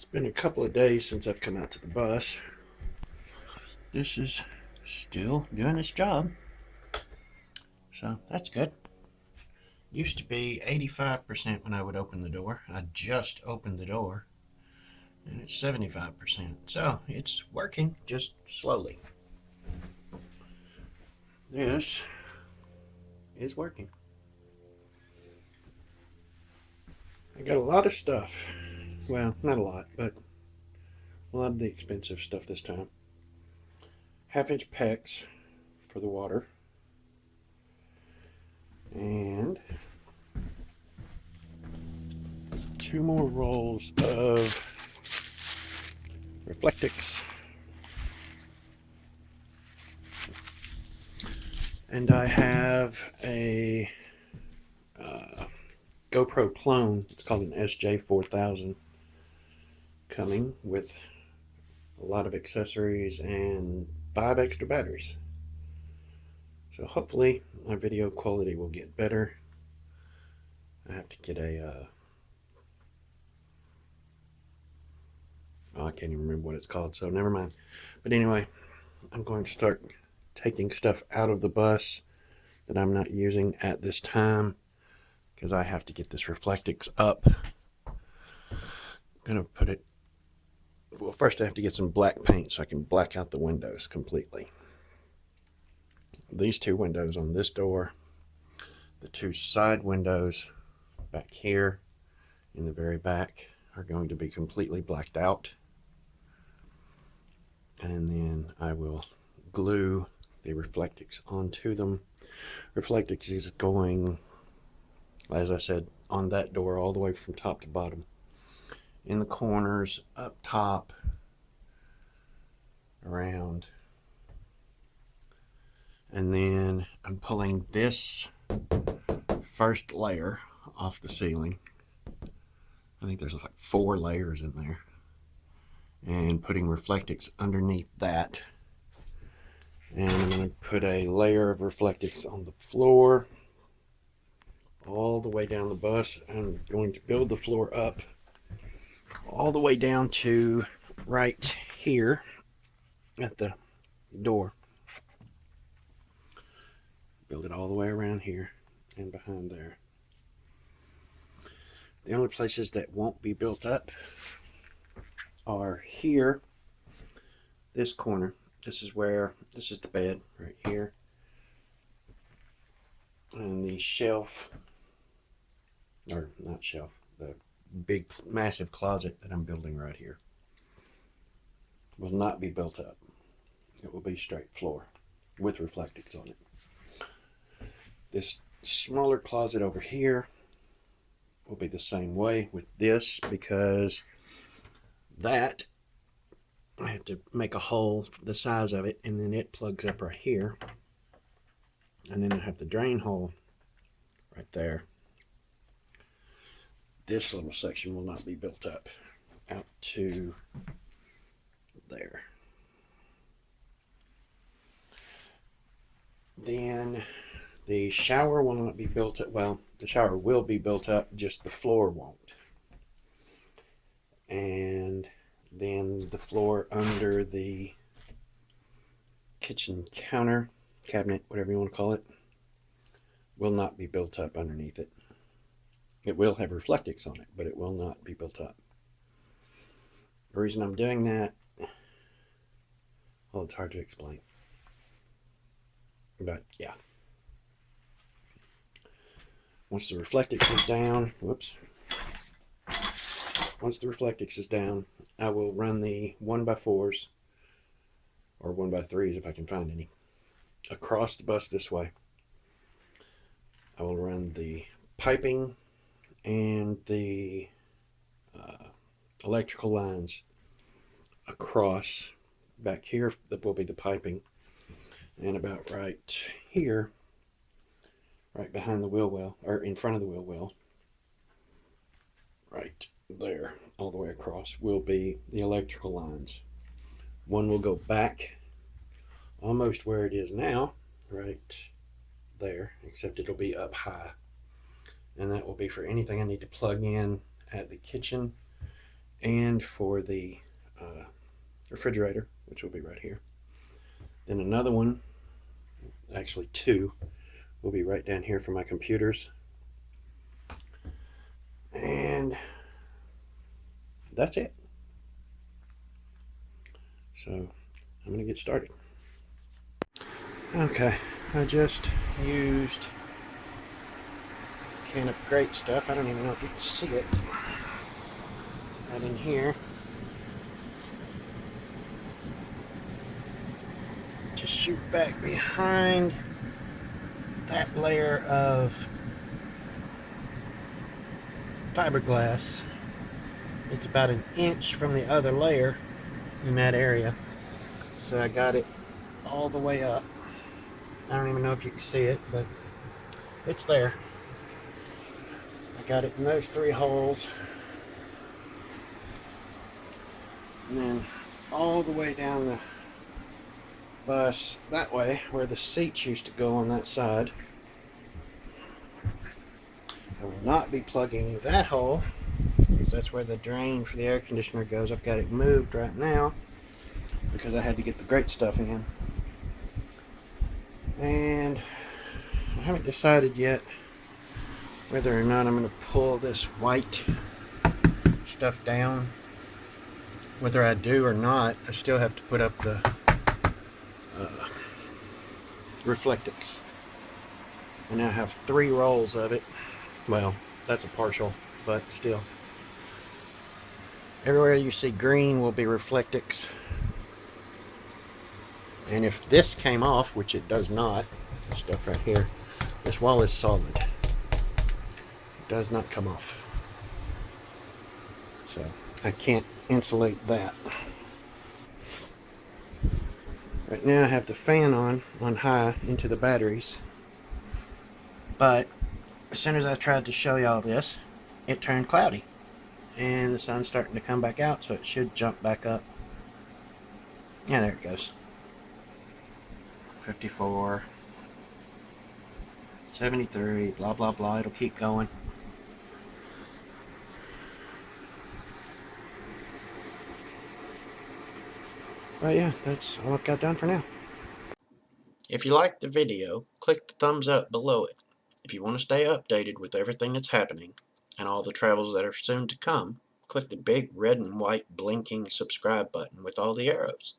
It's been a couple of days since I've come out to the bus. This is still doing its job, so that's good. Used to be 85% when I would open the door. I just opened the door, and it's 75%. So it's working, just slowly. This is working. I got a lot of stuff. Well, not a lot, but a lot of the expensive stuff this time. 1/2 inch PEX for the water. And 2 more rolls of Reflectix. And I have a GoPro clone. It's called an SJ4000 coming with a lot of accessories and 5 extra batteries. So hopefully my video quality will get better. I have to get a I can't even remember what it's called, so never mind. But anyway, I'm going to start taking stuff out of the bus that I'm not using at this time because I have to get this Reflectix up. I'm gonna put it, well, first I have to get some black paint so I can black out the windows completely. These 2 windows on this door, the 2 side windows back here in the very back are going to be completely blacked out. And then I will glue the Reflectix onto them. Reflectix is going, as I said, on that door all the way from top to bottom. In the corners, up top, around. And then I'm pulling this first layer off the ceiling. I think there's like 4 layers in there. And putting Reflectix underneath that. And I'm going to put a layer of Reflectix on the floor all the way down the bus. I'm going to build the floor up all the way down to right here at the door. Build it all the way around here and behind there. The only places that won't be built up are here, this corner. This is the bed right here, and the shelf, or not shelf, the big massive closet that I'm building right here will not be built up. It will be straight floor with Reflectix on it. This smaller closet over here will be the same way with this, because that I have to make a hole the size of it, and then it plugs up right here, and then I have the drain hole right there. This little section will not be built up out to there. Then the shower will not be built up. Well, the shower will be built up, just the floor won't. And then the floor under the kitchen counter, cabinet, whatever you want to call it, will not be built up underneath it. It will have Reflectix on it, but it will not be built up. The reason I'm doing that, well, it's hard to explain. But yeah. Once the Reflectix is down, once the Reflectix is down, I will run the 1x4s, or 1x3s if I can find any, across the bus this way. I will run the piping and the electrical lines across. Back here that will be the piping, and about right here, right behind the wheel well, or in front of the wheel well, right there, all the way across, will be the electrical lines. One will go back almost where it is now, right there, except it'll be up high. And that will be for anything I need to plug in at the kitchen and for the refrigerator, which will be right here. Then another one, actually two, will be right down here for my computers. And that's it. So I'm going to get started. Okay, I just used a can of Great Stuff. I don't even know if you can see it. Right in here. To shoot back behind that layer of fiberglass. It's about an inch from the other layer in that area. So I got it all the way up. I don't even know if you can see it, but it's there. I got it in those three holes. And then all the way down the bus that way, where the seats used to go on that side. I will not be plugging that hole, because that's where the drain for the air conditioner goes. I've got it moved right now because I had to get the Great Stuff in. And I haven't decided yet whether or not I'm going to pull this white stuff down. Whether I do or not, I still have to put up the Reflectix. I now have 3 rolls of it. Well, that's a partial, but still. Everywhere you see green will be Reflectix. And if this came off, which it does not, this stuff right here, this wall is solid. It does not come off. So I can't insulate that. Right now I have the fan on high into the batteries. But as soon as I tried to show y'all this, it turned cloudy. And the sun's starting to come back out, so it should jump back up. Yeah, there it goes. 54, 73, blah, blah, blah. It'll keep going. But yeah, that's all I've got done for now. If you liked the video, click the thumbs up below it. If you want to stay updated with everything that's happening and all the travels that are soon to come, click the big red and white blinking subscribe button with all the arrows.